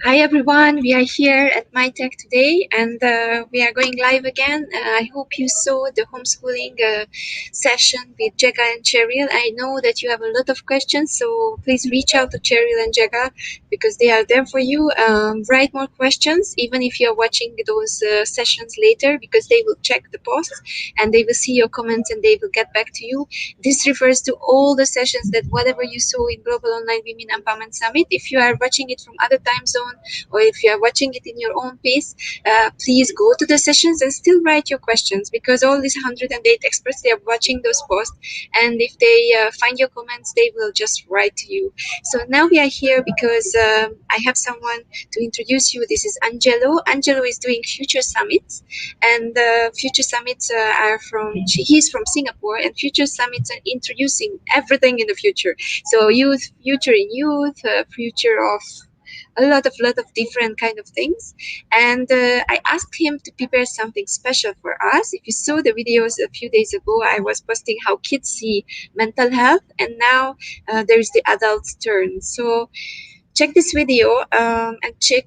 Hi everyone, we are here at MyTech today and we are going live again. I hope you saw the homeschooling session with Jega and Cheryl. I know that you have a lot of questions, so please reach out to Cheryl and Jega because they are there for you. Write more questions, even if you're watching those sessions later, because they will check the posts and they will see your comments and they will get back to you. This refers to all the sessions that whatever you saw in Global Online Women Empowerment Summit. If you are watching it from other time zone, or if you are watching it in your own pace, please go to the sessions and still write your questions, because all these 108 experts, they are watching those posts, and if they find your comments, they will just write to you. So now we are here because I have someone to introduce you. This is Angelo. Angelo is doing Future Summits, and Future Summits are he's from Singapore, and Future Summits are introducing everything in the future. So youth, future in youth, future of a lot of different kind of things. And I asked him to prepare something special for us. If you saw the videos a few days ago, I was posting how kids see mental health, and now there's the adults turn. So check this video and check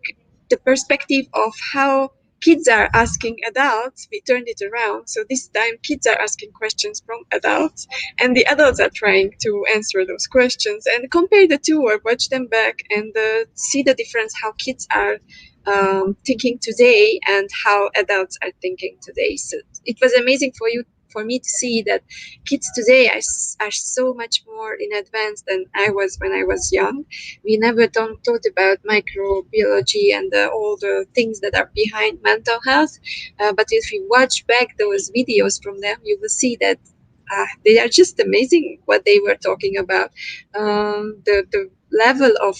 the perspective of how kids are asking adults. We turned it around. So this time kids are asking questions from adults, and the adults are trying to answer those questions, and compare the two or watch them back and see the difference, how kids are thinking today and how adults are thinking today. So it was amazing for me to see that kids today are so much more in advance than I was when I was young. We never thought about microbiology and all the things that are behind mental health. But if you watch back those videos from them, you will see that they are just amazing what they were talking about. The level of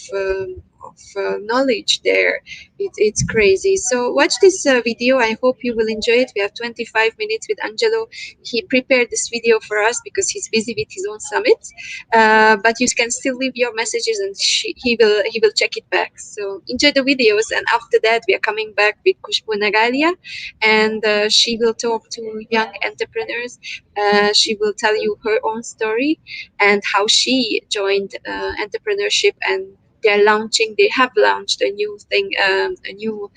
knowledge there, it's crazy. So watch this video. I hope you will enjoy it. We have 25 minutes with Angelo. He prepared this video for us because he's busy with his own summits, but you can still leave your messages and he will check it back. So enjoy the videos, and after that we are coming back with Khushboo Nangalia, and she will talk to young entrepreneurs. She will tell you her own story and how she joined entrepreneurship, and they have launched a new thing, a new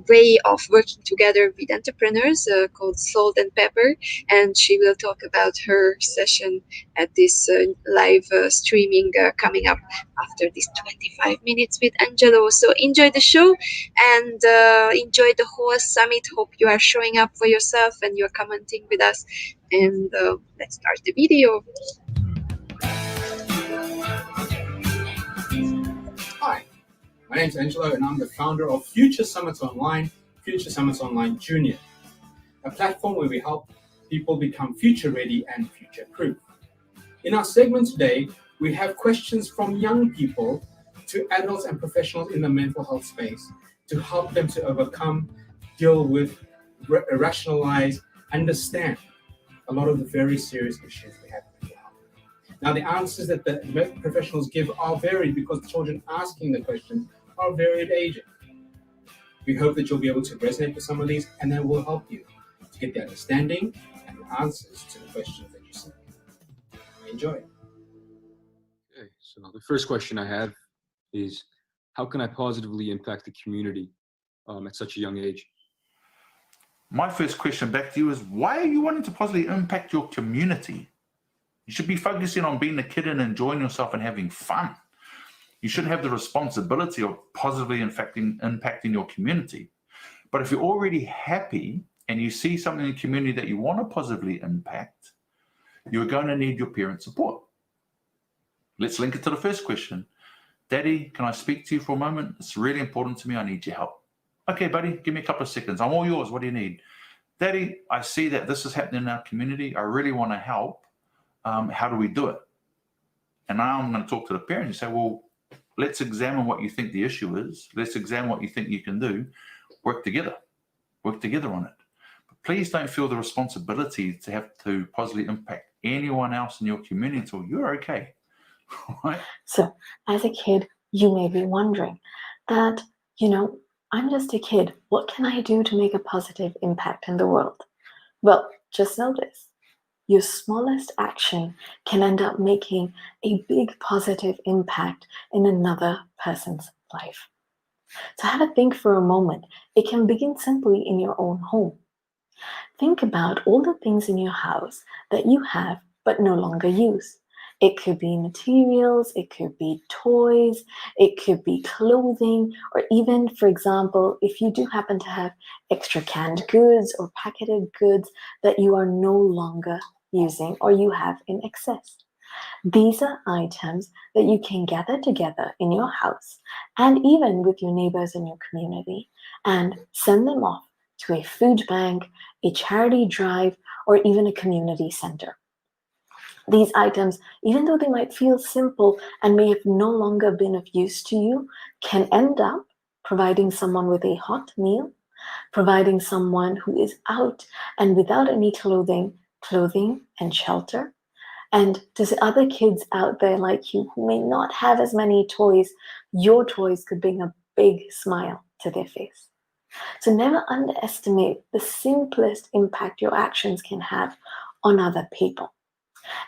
way of working together with entrepreneurs called Salt and Pepper. And she will talk about her session at this live streaming coming up after this 25 minutes with Angelo. So enjoy the show and enjoy the whole summit. Hope you are showing up for yourself and you're commenting with us. And let's start the video. Hi, my name is Angelo and I'm the founder of Future Summits Online, Future Summits Online Junior, a platform where we help people become future ready and future proof. In our segment today, we have questions from young people to adults and professionals in the mental health space to help them to overcome, deal with, rationalize, understand a lot of the very serious issues we have in mental health. Now, the answers that the professionals give are varied because the children asking the questions are varied ages. We hope that you'll be able to resonate with some of these, and that will help you to get the understanding and the answers to the questions that you see. Enjoy. Okay, so the first question I have is, how can I positively impact the community at such a young age? My first question back to you is, why are you wanting to positively impact your community? You should be focusing on being a kid and enjoying yourself and having fun. You shouldn't have the responsibility of positively impacting your community. But if you're already happy and you see something in the community that you want to positively impact, you're going to need your parents' support. Let's link it to the first question. Daddy, can I speak to you for a moment? It's really important to me. I need your help. Okay, buddy, give me a couple of seconds. I'm all yours. What do you need? Daddy, I see that this is happening in our community. I really want to help. How do we do it? And now I'm going to talk to the parents and say, well, let's examine what you think the issue is. Let's examine what you think you can do. Work together on it. But please don't feel the responsibility to have to positively impact anyone else in your community until you're okay. Right? So as a kid, you may be wondering that, I'm just a kid. What can I do to make a positive impact in the world? Well, just know this. Your smallest action can end up making a big positive impact in another person's life. So have a think for a moment. It can begin simply in your own home. Think about all the things in your house that you have but no longer use. It could be materials, it could be toys, it could be clothing, or even, for example, if you do happen to have extra canned goods or packeted goods that you are no longer using or you have in excess. These are items that you can gather together in your house and even with your neighbors in your community and send them off to a food bank, a charity drive, or even a community center. These items, even though they might feel simple and may have no longer been of use to you, can end up providing someone with a hot meal, providing someone who is out and without any clothing and shelter. And to the other kids out there like you who may not have as many toys, your toys could bring a big smile to their face. So never underestimate the simplest impact your actions can have on other people.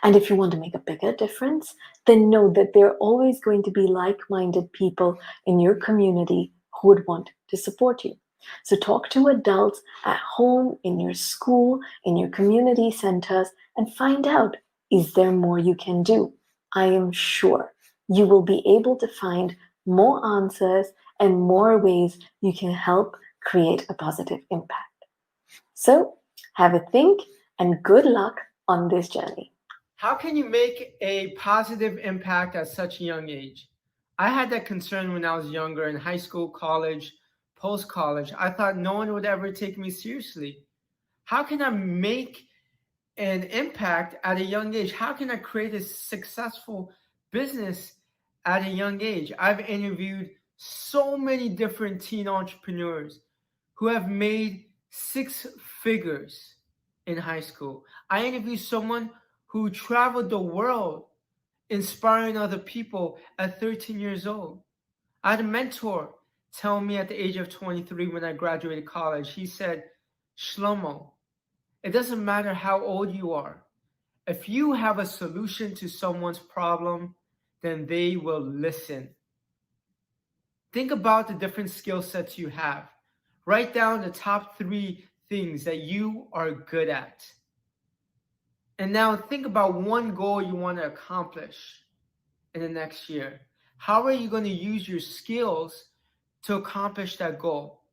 And if you want to make a bigger difference, then know that there are always going to be like-minded people in your community who would want to support you. So talk to adults at home, in your school, in your community centers, and find out, is there more you can do? I am sure you will be able to find more answers and more ways you can help create a positive impact. So have a think and good luck on this journey. How can you make a positive impact at such a young age? I had that concern when I was younger in high school, college, post-college. I thought no one would ever take me seriously. How can I make an impact at a young age? How can I create a successful business at a young age? I've interviewed so many different teen entrepreneurs who have made 6 figures in high school. I interviewed someone who traveled the world inspiring other people at 13 years old. I had a mentor tell me at the age of 23 when I graduated college, he said, Shlomo, it doesn't matter how old you are. If you have a solution to someone's problem, then they will listen. Think about the different skill sets you have. Write down the top 3 things that you are good at. And now think about one goal you want to accomplish in the next year. How are you going to use your skills to accomplish that goal?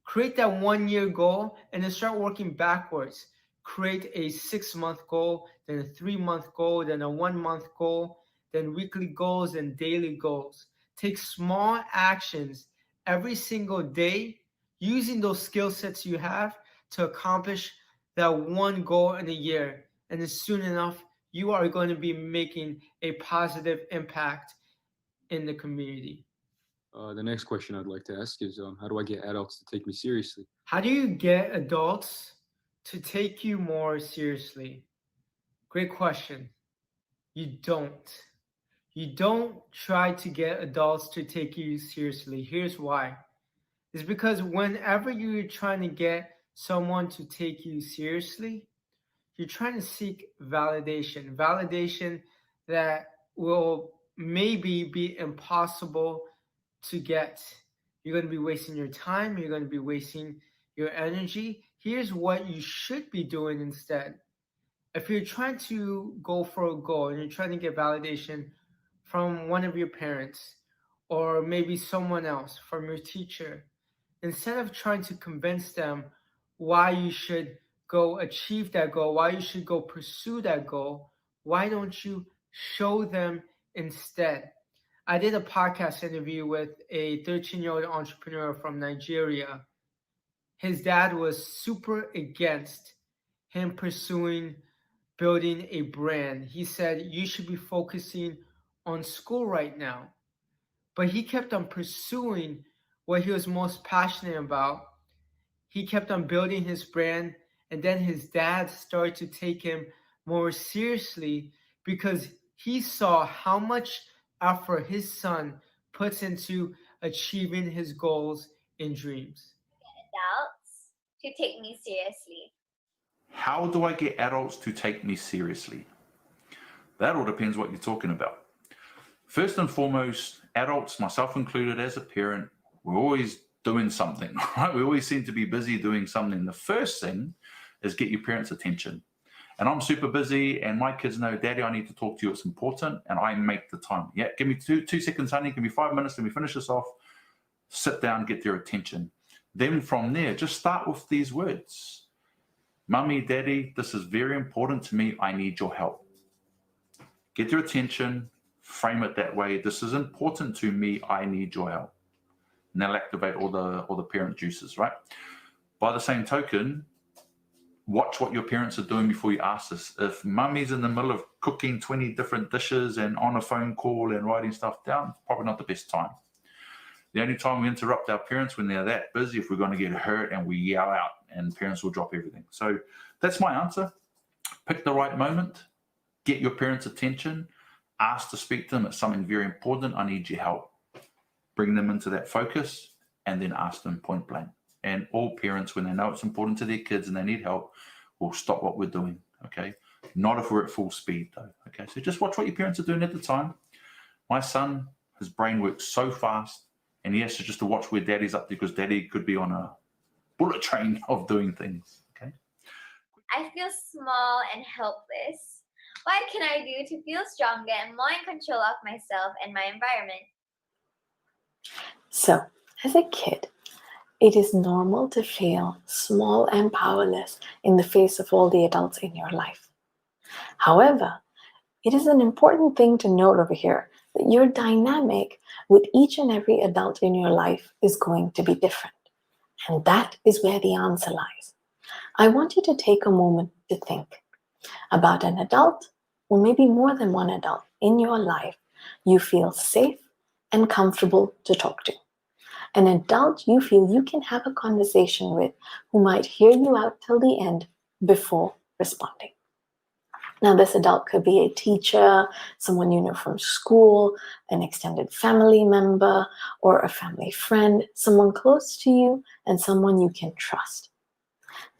Create that 1-year goal and then start working backwards. Create a 6-month goal, then a 3-month goal, then a 1-month goal, then weekly goals and daily goals. Take small actions every single day using those skill sets you have to accomplish that one goal in a year. And then soon enough, you are going to be making a positive impact in the community. The next question I'd like to ask is, how do I get adults to take me seriously? How do you get adults to take you more seriously? Great question. You don't. You don't try to get adults to take you seriously. Here's why. It's because whenever you're trying to get someone to take you seriously, you're trying to seek validation. Validation that will maybe be impossible to get. You're going to be wasting your time. You're going to be wasting your energy. Here's what you should be doing instead. If you're trying to go for a goal and you're trying to get validation from one of your parents or maybe someone else, from your teacher, instead of trying to convince them why you should go achieve that goal, why you should go pursue that goal, why don't you show them instead? I did a podcast interview with a 13-year-old entrepreneur from Nigeria. His dad was super against him pursuing building a brand. He said, you should be focusing on school right now. But he kept on pursuing what he was most passionate about. He kept on building his brand, and then his dad started to take him more seriously because he saw how much effort his son puts into achieving his goals and dreams. Adults to take me seriously. How do I get adults to take me seriously? That all depends what you're talking about. First and foremost, adults, myself included as a parent, we're always doing something, right? We always seem to be busy doing something. The first thing is get your parents' attention. And I'm super busy, and my kids know, Daddy, I need to talk to you. It's important, and I make the time. Yeah, give me two seconds, honey. Give me 5 minutes. Let me finish this off. Sit down, get their attention. Then from there, just start with these words. Mummy, Daddy, this is very important to me. I need your help. Get their attention. Frame it that way. This is important to me. I need your help. And that'll activate all the parent juices, right? By the same token, watch what your parents are doing before you ask this. If mummy's in the middle of cooking 20 different dishes and on a phone call and writing stuff down, it's probably not the best time. The only time we interrupt our parents when they're that busy, if we're going to get hurt and we yell out, and parents will drop everything. So that's my answer. Pick the right moment, get your parents' attention, ask to speak to them. It's something very important. I need your help. Bring them into that focus and then ask them point blank. And all parents, when they know it's important to their kids and they need help, will stop what we're doing, okay? Not if we're at full speed, though, okay? So just watch what your parents are doing at the time. My son, his brain works so fast, and he has to just watch where Daddy's up to, because Daddy could be on a bullet train of doing things, okay? I feel small and helpless. What can I do to feel stronger and more in control of myself and my environment? So, as a kid, it is normal to feel small and powerless in the face of all the adults in your life. However, it is an important thing to note over here that your dynamic with each and every adult in your life is going to be different. And that is where the answer lies. I want you to take a moment to think about an adult, or maybe more than one adult in your life you feel safe and comfortable to talk to. An adult you feel you can have a conversation with, who might hear you out till the end before responding. Now, this adult could be a teacher, someone you know from school, an extended family member, or a family friend, someone close to you, and someone you can trust.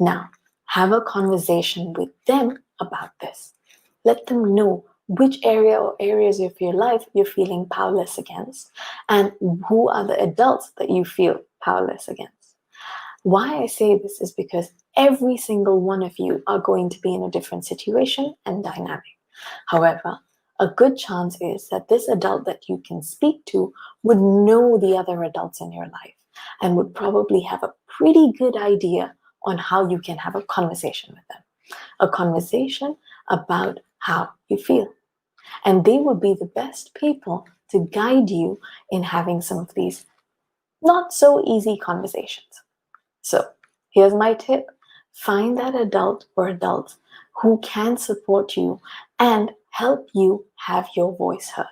Now, have a conversation with them about this. Let them know which area or areas of your life you're feeling powerless against, and who are the adults that you feel powerless against. Why I say this is because every single one of you are going to be in a different situation and dynamic. However, a good chance is that this adult that you can speak to would know the other adults in your life and would probably have a pretty good idea on how you can have a conversation with them. A conversation about how you feel. And they would be the best people to guide you in having some of these not so easy conversations. So here's my tip. Find that adult or adults who can support you and help you have your voice heard.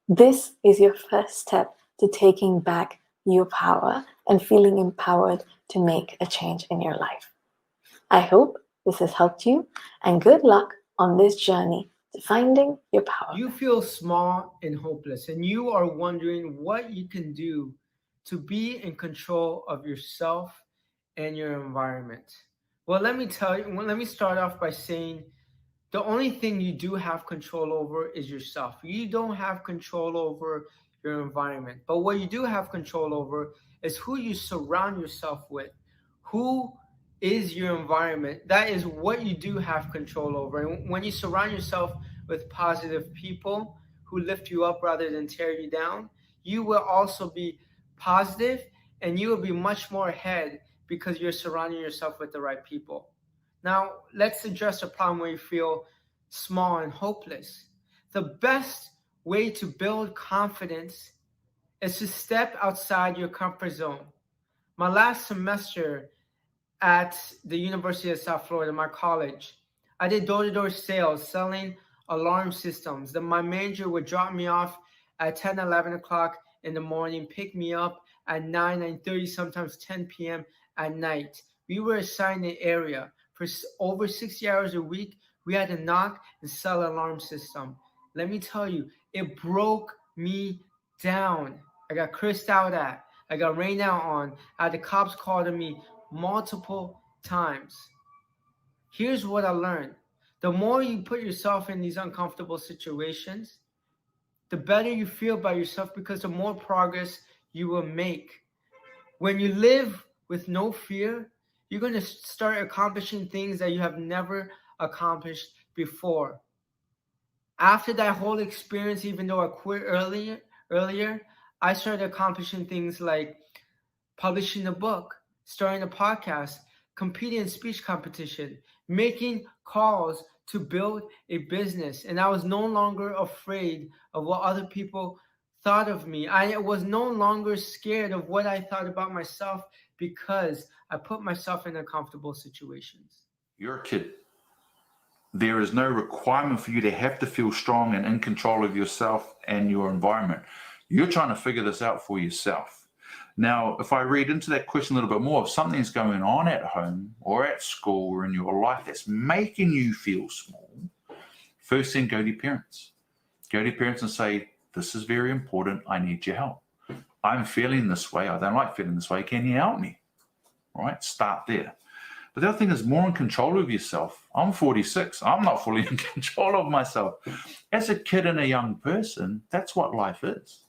This is your first step to taking back your power and feeling empowered to make a change in your life. I hope this has helped you, and good luck on this journey to finding your power. You feel small and hopeless, and you are wondering what you can do to be in control of yourself and your environment. Well, let me start off by saying the only thing you do have control over is yourself. You don't have control over your environment. But what you do have control over is who you surround yourself with. Who is your environment? That is what you do have control over. And when you surround yourself with positive people who lift you up rather than tear you down, you will also be positive, and you will be much more ahead because you're surrounding yourself with the right people. Now, let's address a problem where you feel small and hopeless. The best way to build confidence is to step outside your comfort zone. My last semester at the University of South Florida, my college, I did door-to-door sales, selling alarm systems. Then my manager would drop me off at 10, 11 o'clock in the morning, pick me up at 9, 9:30, sometimes 10 p.m. at night. We were assigned an area. For over 60 hours a week, we had to knock and sell an alarm system. Let me tell you, it broke me down. I got cursed out at. I got rained out on. I had the cops called on me multiple times. Here's what I learned. The more you put yourself in these uncomfortable situations, the better you feel about yourself, because the more progress you will make. When you live with no fear, you're going to start accomplishing things that you have never accomplished before. After that whole experience, even though I quit earlier, I started accomplishing things like publishing a book, starting a podcast, competing in speech competition, making calls to build a business. And I was no longer afraid of what other people thought of me. I was no longer scared of what I thought about myself because I put myself in uncomfortable situations. You're a kid. There is no requirement for you to have to feel strong and in control of yourself and your environment. You're trying to figure this out for yourself. Now, if I read into that question a little bit more, if something's going on at home or at school or in your life that's making you feel small, first thing, go to your parents. Go to your parents and say, this is very important. I need your help. I'm feeling this way. I don't like feeling this way. Can you help me? All right, start there. But the other thing is more in control of yourself. I'm 46. I'm not fully in control of myself. As a kid and a young person, that's what life is.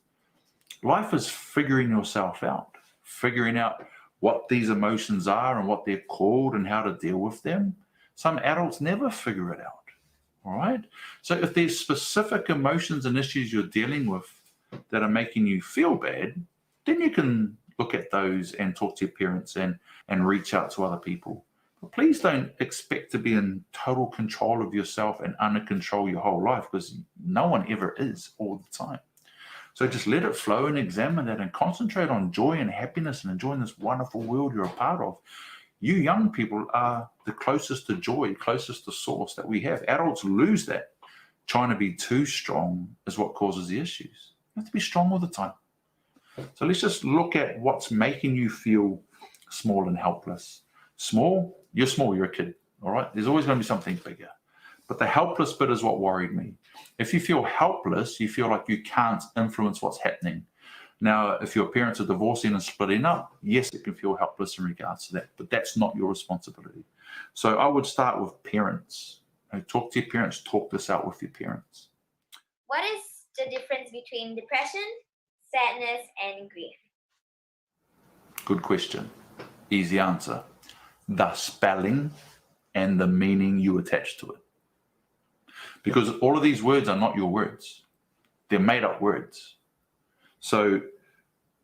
Life is figuring yourself out, figuring out what these emotions are and what they're called and how to deal with them. Some adults never figure it out. All right. So if there's specific emotions and issues you're dealing with that are making you feel bad, then you can look at those and talk to your parents and reach out to other people. But please don't expect to be in total control of yourself and under control your whole life, because no one ever is all the time. So just let it flow and examine that and concentrate on joy and happiness and enjoying this wonderful world you're a part of. You young people are the closest to joy, closest to source that we have. Adults lose that. Trying to be too strong is what causes the issues. You have to be strong all the time. So let's just look at what's making you feel small and helpless. Small, you're a kid, all right? There's always going to be something bigger. But the helpless bit is what worried me. If you feel helpless, you feel like you can't influence what's happening. Now, if your parents are divorcing and splitting up, yes, it can feel helpless in regards to that, but that's not your responsibility. So I would start with parents. Talk to your parents, talk this out with your parents. What is the difference between depression, sadness, and grief? Good question. Easy answer. The spelling and the meaning you attach to it. Because all of these words are not your words. They're made up words. So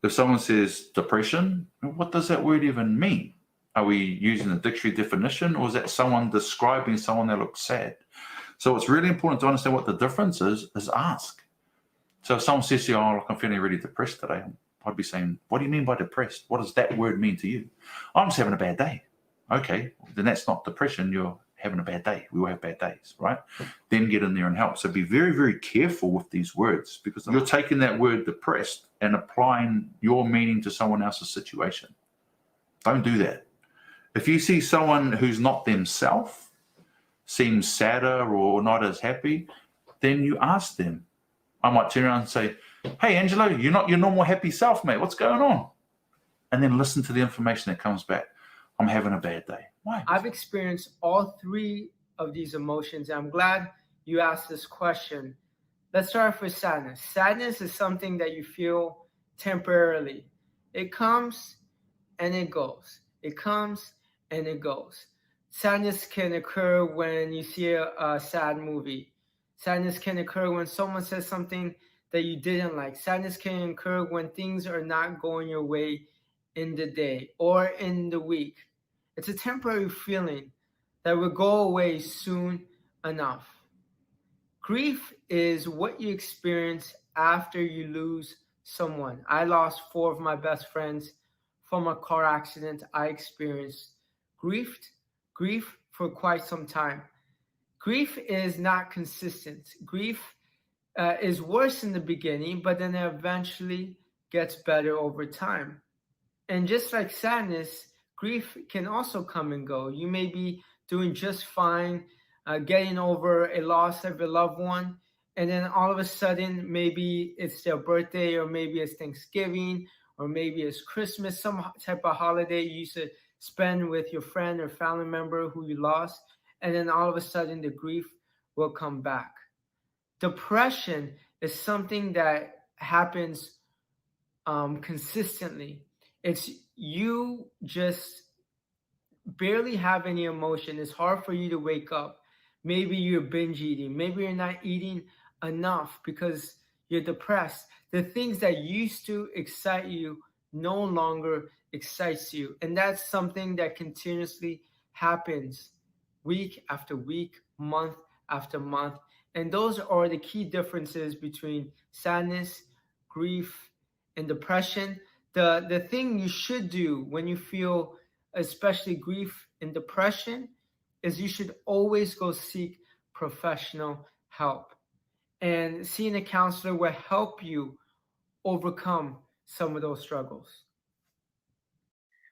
if someone says depression, what does that word even mean? Are we using a dictionary definition, or is that someone describing someone that looks sad? So it's really important to understand what the difference is ask. So if someone says to you, oh, look, I'm feeling really depressed today, I'd be saying, what do you mean by depressed? What does that word mean to you? I'm just having a bad day. Okay, then that's not depression. You're having a bad day. We all have bad days, right? Then get in there and help. So be very, very careful with these words, because you're taking that word depressed and applying your meaning to someone else's situation. Don't do that. If you see someone who's not themselves, seems sadder or not as happy, then you ask them. I might turn around and say, hey, Angelo, you're not your normal happy self, mate. What's going on? And then listen to the information that comes back. I'm having a bad day. Why? I've experienced all three of these emotions. I'm glad you asked this question. Let's start off with sadness. Sadness is something that you feel temporarily. It comes and it goes. It comes and it goes. Sadness can occur when you see a sad movie. Sadness can occur when someone says something that you didn't like. Sadness can occur when things are not going your way in the day or in the week. It's a temporary feeling that will go away soon enough. Grief is what you experience after you lose someone. I lost 4 of my best friends from a car accident. I experienced grief for quite some time. Grief is not consistent. Grief is worse in the beginning, but then it eventually gets better over time. And just like sadness, grief can also come and go. You may be doing just fine, getting over a loss of a loved one, and then all of a sudden, maybe it's their birthday, or maybe it's Thanksgiving, or maybe it's Christmas, some type of holiday you used to spend with your friend or family member who you lost, and then all of a sudden the grief will come back. Depression is something that happens consistently. It's you just barely have any emotion. It's hard for you to wake up. Maybe you're binge eating. Maybe you're not eating enough because you're depressed. The things that used to excite you no longer excites you. And that's something that continuously happens week after week, month after month. And those are the key differences between sadness, grief, and depression. The thing you should do when you feel especially grief and depression is you should always go seek professional help. And seeing a counselor will help you overcome some of those struggles.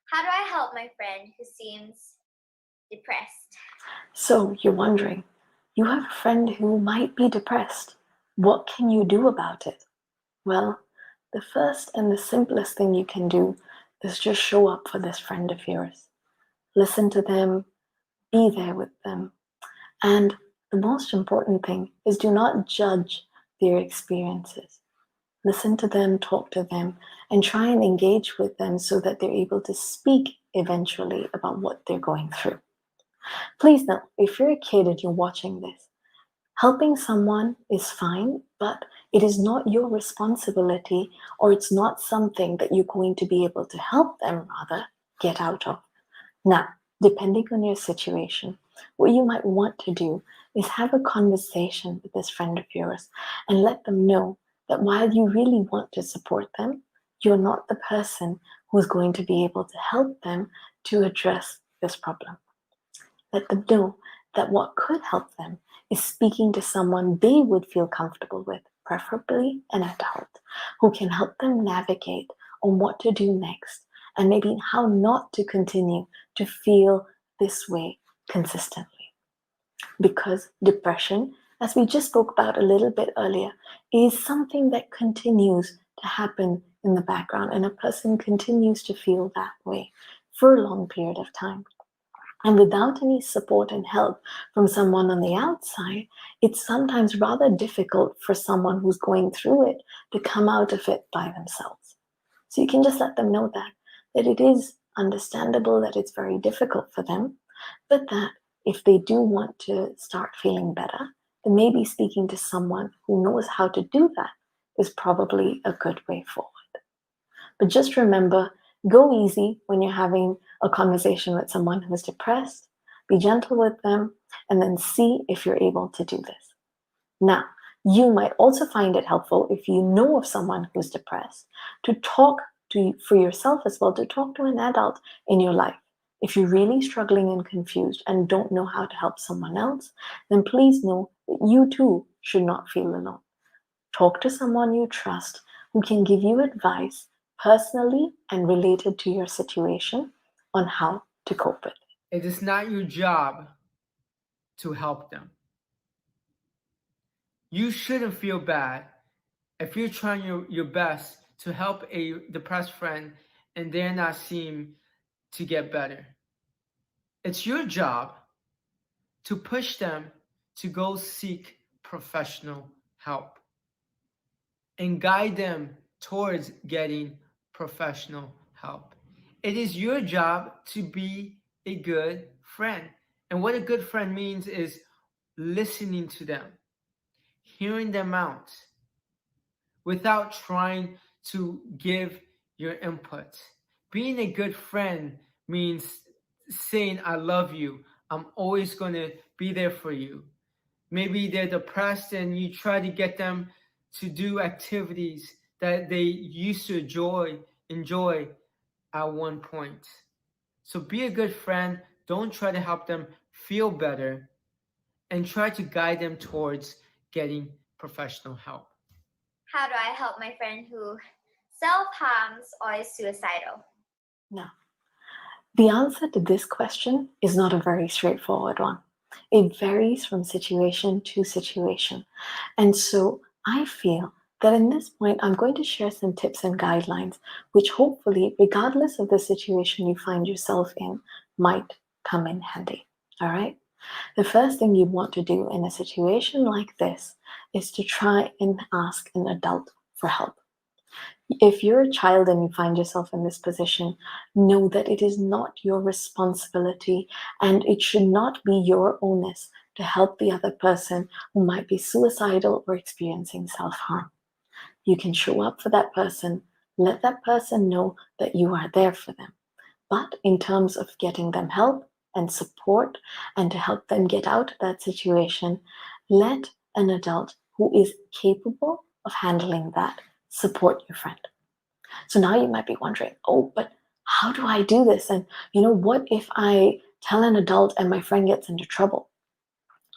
How do I help my friend who seems depressed? So you're wondering, you have a friend who might be depressed. What can you do about it? Well, the first and the simplest thing you can do is just show up for this friend of yours. Listen to them, be there with them. And the most important thing is do not judge their experiences. Listen to them, talk to them, and try and engage with them so that they're able to speak eventually about what they're going through. Please note, if you're a kid and you're watching this, helping someone is fine, but it is not your responsibility, or it's not something that you're going to be able to help them rather get out of. Now, depending on your situation, what you might want to do is have a conversation with this friend of yours and let them know that while you really want to support them, you're not the person who's going to be able to help them to address this problem. Let them know that what could help them is speaking to someone they would feel comfortable with, preferably an adult, who can help them navigate on what to do next and maybe how not to continue to feel this way consistently. Because depression, as we just spoke about a little bit earlier, is something that continues to happen in the background, and a person continues to feel that way for a long period of time. And without any support and help from someone on the outside, it's sometimes rather difficult for someone who's going through it to come out of it by themselves. So you can just let them know that it is understandable, that it's very difficult for them, but that if they do want to start feeling better, then maybe speaking to someone who knows how to do that is probably a good way forward. But just remember, go easy when you're having a conversation with someone who's depressed. Be gentle with them, and then see if you're able to do this. Now, you might also find it helpful, if you know of someone who's depressed, to talk to, for yourself as well, to talk to an adult in your life. If you're really struggling and confused and don't know how to help someone else, then please know that you too should not feel alone. Talk to someone you trust who can give you advice personally and related to your situation on how to cope with it. It is not your job to help them. You shouldn't feel bad if you're trying your best to help a depressed friend and they're not seem to get better. It's your job to push them to go seek professional help and guide them towards getting professional help. It is your job to be a good friend. And what a good friend means is listening to them, hearing them out without trying to give your input. Being a good friend means saying, I love you. I'm always going to be there for you. Maybe they're depressed and you try to get them to do activities that they used to enjoy at one point. So be a good friend. Don't try to help them feel better, and try to guide them towards getting professional help. How do I help my friend who self-harms or is suicidal? Now, the answer to this question is not a very straightforward one. It varies from situation to situation. And so I feel that in this point, I'm going to share some tips and guidelines, which hopefully, regardless of the situation you find yourself in, might come in handy. All right? The first thing you want to do in a situation like this is to try and ask an adult for help. If you're a child and you find yourself in this position, know that it is not your responsibility and it should not be your onus to help the other person who might be suicidal or experiencing self-harm. You can show up for that person, let that person know that you are there for them. But in terms of getting them help and support and to help them get out of that situation, let an adult who is capable of handling that support your friend. So now you might be wondering, oh, but how do I do this? And what if I tell an adult and my friend gets into trouble?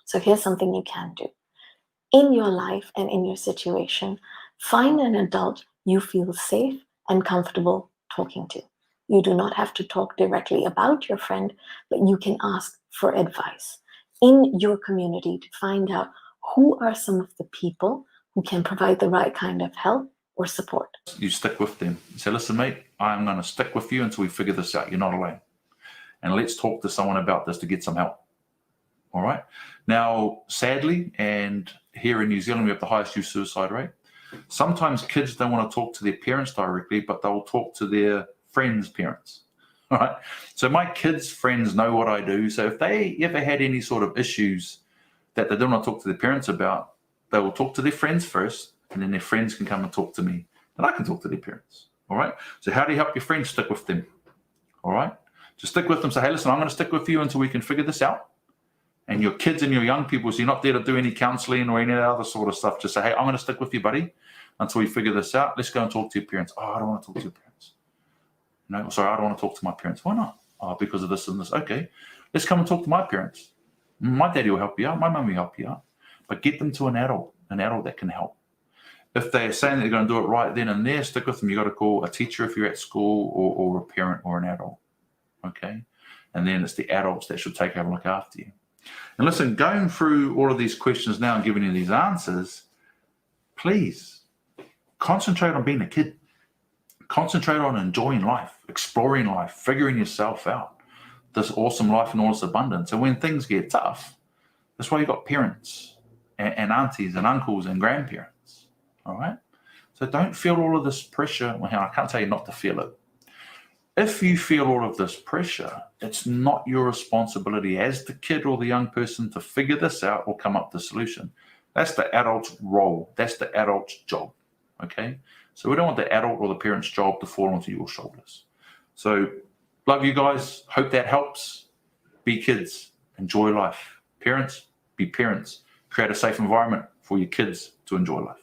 So here's something you can do. In your life and in your situation, find an adult you feel safe and comfortable talking to. You do not have to talk directly about your friend, but you can ask for advice in your community to find out who are some of the people who can provide the right kind of help or support. You stick with them. You say, listen, mate, I'm going to stick with you until we figure this out. You're not alone. And let's talk to someone about this to get some help. All right. Now, sadly, and here in New Zealand, we have the highest youth suicide rate. Sometimes kids don't want to talk to their parents directly, but they'll talk to their friends' parents. All right. So my kids' friends know what I do. So if they ever had any sort of issues that they don't want to talk to their parents about, they will talk to their friends first, and then their friends can come and talk to me, and I can talk to their parents. All right. So how do you help your friends? Stick with them. All right. Just stick with them. Say, hey, listen, I'm going to stick with you until we can figure this out. And your kids and your young people, so you're not there to do any counseling or any other sort of stuff. Just say, hey, I'm going to stick with you, buddy, until we figure this out. Let's go and talk to your parents. Oh, I don't want to talk to your parents. No, sorry, I don't want to talk to my parents. Why not? Oh, because of this and this. Okay, let's come and talk to my parents. My daddy will help you out. My mum will help you out. But get them to an adult that can help. If they're saying that they're going to do it right then and there, stick with them. You've got to call a teacher if you're at school or a parent or an adult. Okay? And then it's the adults that should take over and look after you. And listen, going through all of these questions now and giving you these answers, please concentrate on being a kid. Concentrate on enjoying life, exploring life, figuring yourself out, this awesome life and all this abundance. And when things get tough, that's why you've got parents and aunties and uncles and grandparents, all right? So don't feel all of this pressure. Well, I can't tell you not to feel it. If you feel all of this pressure, it's not your responsibility as the kid or the young person to figure this out or come up with a solution. That's the adult's role. That's the adult's job, okay? So we don't want the adult or the parent's job to fall onto your shoulders. So love you guys. Hope that helps. Be kids. Enjoy life. Parents, be parents. Create a safe environment for your kids to enjoy life.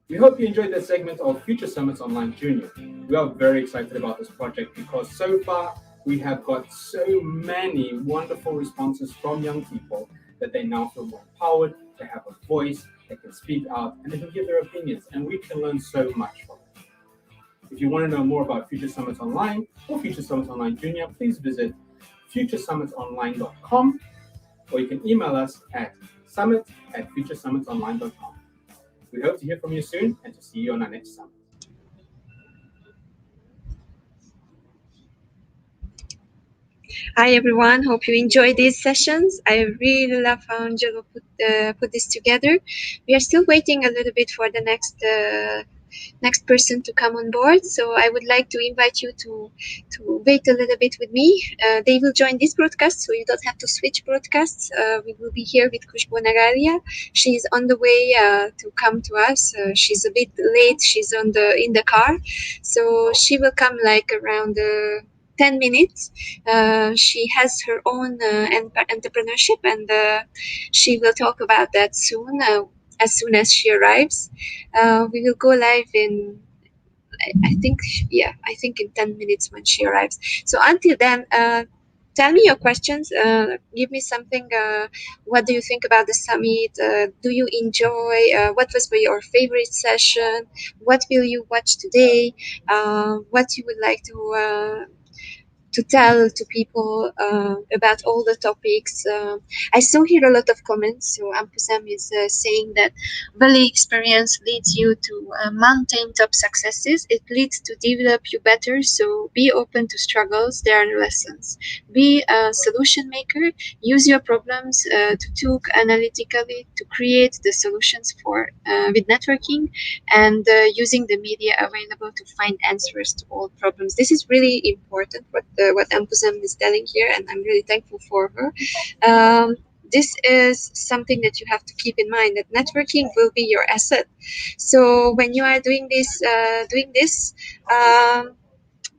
We hope you enjoyed this segment of Future Summits Online Junior. We are very excited about this project because so far we have got so many wonderful responses from young people that they now feel more empowered, they have a voice, they can speak out, and they can give their opinions, and we can learn so much from it. If you want to know more about Future Summits Online or Future Summits Online Junior, please visit futuresummitsonline.com, or you can email us at summit@futuresummitsonline.com. We hope to hear from you soon and to see you on our next summit. Hi everyone, hope you enjoy these sessions. I really love how Angelo put this together. We are still waiting a little bit for the next person to come on board, so I would like to invite you to wait a little bit with me. They will join this broadcast, so you don't have to switch broadcasts. We will be here with Khushboo Nangalia. She's on the way to come to us. She's a bit late. She's in the car, so she will come like around 10 minutes. She has her own entrepreneurship, and she will talk about that soon. As soon as she arrives, we will go live in, I think in 10 minutes when she arrives. So until then, tell me your questions. Give me something. What do you think about the summit? Do you enjoy? What was your favorite session? What will you watch today? What you would like to to tell to people about all the topics. I saw here a lot of comments. So Ampusam is saying that valley experience leads you to mountain top successes. It leads to develop you better. So be open to struggles. There are lessons. Be a solution maker. Use your problems to talk analytically to create the solutions for with networking and using the media available to find answers to all problems. This is really important. What Ampusam is telling here, and I'm really thankful for her. This is something that you have to keep in mind, that networking will be your asset. So when you are um,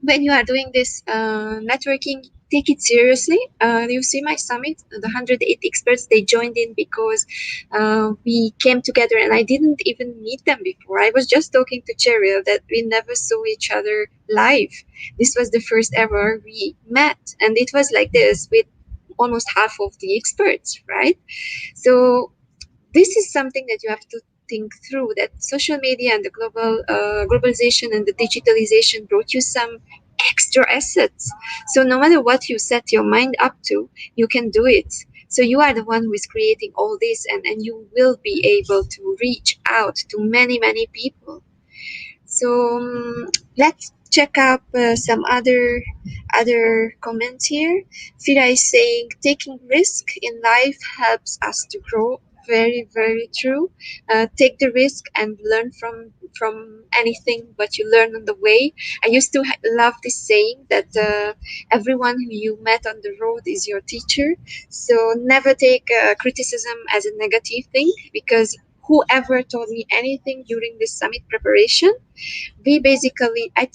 when you are doing this networking, take it seriously. You see my summit, the 108 experts, they joined in because we came together, and I didn't even meet them before. I was just talking to Cheryl that we never saw each other live. This was the first ever we met, and it was like this with almost half of the experts, right? So this is something that you have to think through, that social media and the globalization and the digitalization brought you some extra assets. So no matter what you set your mind up to, you can do it. So you are the one who is creating all this, and you will be able to reach out to many people. So let's check up some other comments here. Fira is saying taking risk in life helps us to grow. Very true. Take the risk and learn from anything what you learn on the way. I used to love this saying that everyone who you met on the road is your teacher. So never take criticism as a negative thing, because whoever told me anything during this summit preparation, I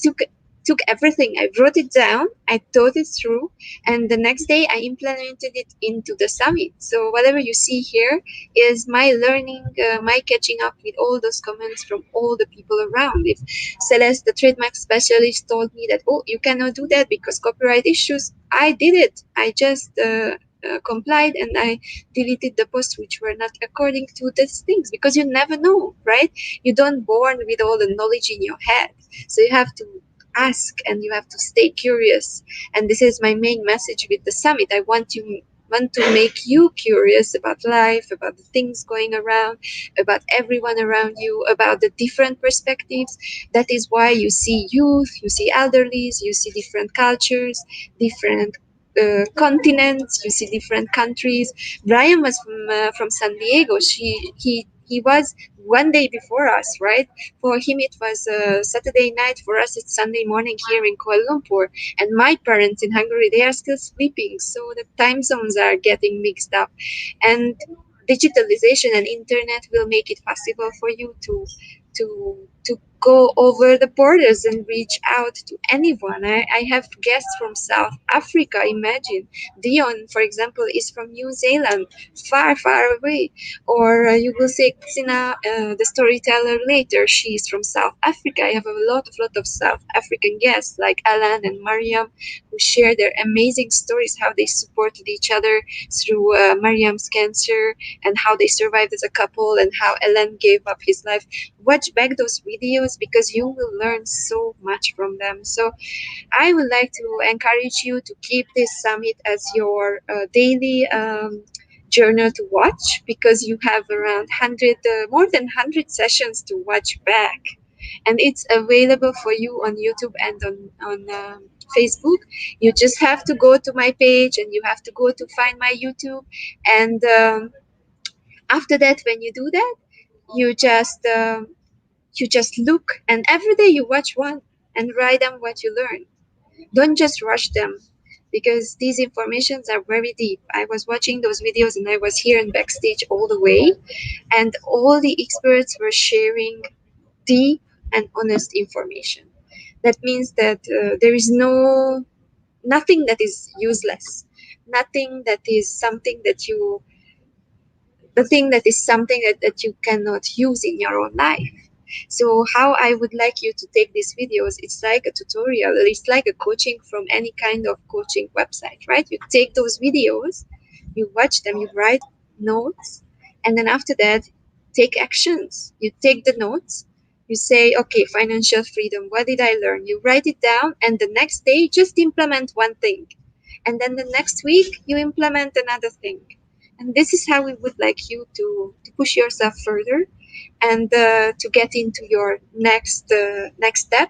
took everything, I wrote it down, I thought it through, and the next day I implemented it into the summit. So whatever you see here is my learning, my catching up with all those comments from all the people around. If Celeste, the trademark specialist, told me that, oh, you cannot do that because copyright issues, I did it. I just complied, and I deleted the posts which were not according to these things, because you never know, right? You don't born with all the knowledge in your head. So you have to ask, and you have to stay curious. And this is my main message with the summit. I want to make you curious about life, about the things going around, about everyone around you, about the different perspectives. That is why you see youth, you see elderlies, you see different cultures, different continents, you see different countries. Brian was from San Diego. He was one day before us, right? For him, it was Saturday night. For us, it's Sunday morning here in Kuala Lumpur. And my parents in Hungary, they are still sleeping. So the time zones are getting mixed up. And digitalization and internet will make it possible for you to go over the borders and reach out to anyone. I have guests from South Africa. Imagine Dion, for example, is from New Zealand, far away. Or you will see Sina, the storyteller later. She is from South Africa. I have a lot of South African guests like Alan and Mariam, who share their amazing stories, how they supported each other through Mariam's cancer, and how they survived as a couple, and how Alan gave up his life. Watch back those videos, because you will learn so much from them. So I would like to encourage you to keep this summit as your daily journal to watch, because you have around 100, more than 100 sessions to watch back. And it's available for you on YouTube and on Facebook. You just have to go to my page, and you have to go to find my YouTube. And after that, when you do that, you just look, and every day you watch one and write down what you learn. Don't just rush them, because these informations are very deep. I was watching those videos, and I was here in backstage all the way, and all the experts were sharing deep and honest information. That means that there is nothing that is useless, nothing that is something that you the thing that is something that you cannot use in your own life. So how I would like you to take these videos, it's like a tutorial, it's like a coaching from any kind of coaching website, right? You take those videos, you watch them, you write notes, and then after that, take actions. You take the notes, You say, okay, financial freedom, what did I learn? You write it down, and the next day, just implement one thing. And then the next week, you implement another thing. And this is how we would like you to push yourself further and to get into your next step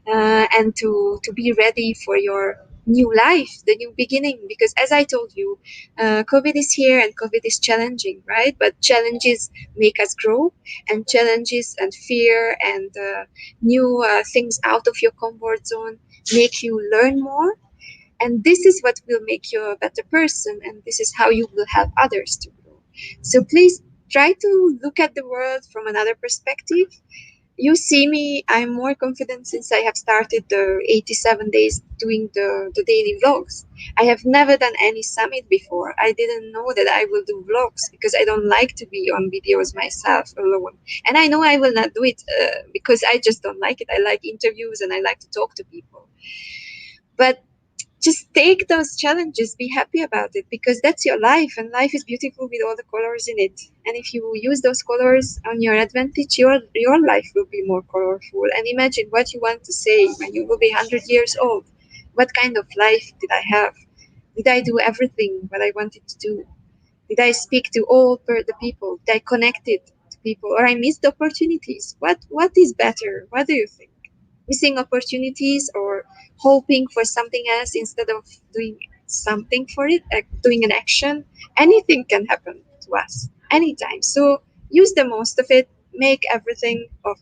and to be ready for your new life, the new beginning. Because as I told you, COVID is here and COVID is challenging, right? But challenges make us grow, and challenges and fear and new things out of your comfort zone make you learn more. And this is what will make you a better person, and this is how you will help others to grow. So please try to look at the world from another perspective. You see me, I'm more confident since I have started the 87 days doing the daily vlogs. I have never done any summit before. I didn't know that I will do vlogs because I don't like to be on videos myself alone. And I know I will not do it because I just don't like it. I like interviews and I like to talk to people. But just take those challenges, be happy about it, because that's your life, and life is beautiful with all the colors in it. And if you use those colors on your advantage, your life will be more colorful. And imagine what you want to say when you will be 100 years old. What kind of life did I have? Did I do everything what I wanted to do? Did I speak to all the people? Did I connected to people, or I missed opportunities? What is better? What do you think? Missing opportunities or hoping for something else instead of doing something for it, like doing an action? Anything can happen to us anytime. So use the most of it, make everything of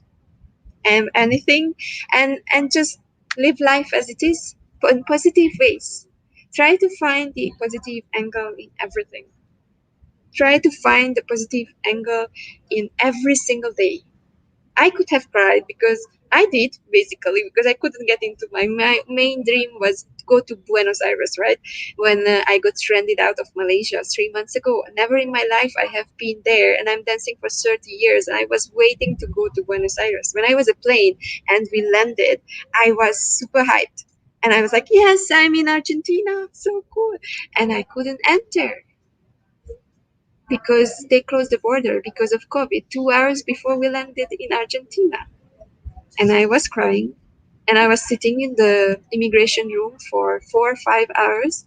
anything, and just live life as it is, in positive ways. Try to find the positive angle in everything. Try to find the positive angle in every single day. I could have cried because I did, basically, because I couldn't get into my main dream was to go to Buenos Aires, right? When I got stranded out of Malaysia 3 months ago. Never in my life I have been there, and I'm dancing for 30 years, and I was waiting to go to Buenos Aires. When I was a plane and we landed, I was super hyped. And I was like, yes, I'm in Argentina. So cool. And I couldn't enter because they closed the border because of COVID 2 hours before we landed in Argentina. And I was crying. And I was sitting in the immigration room for 4 or 5 hours.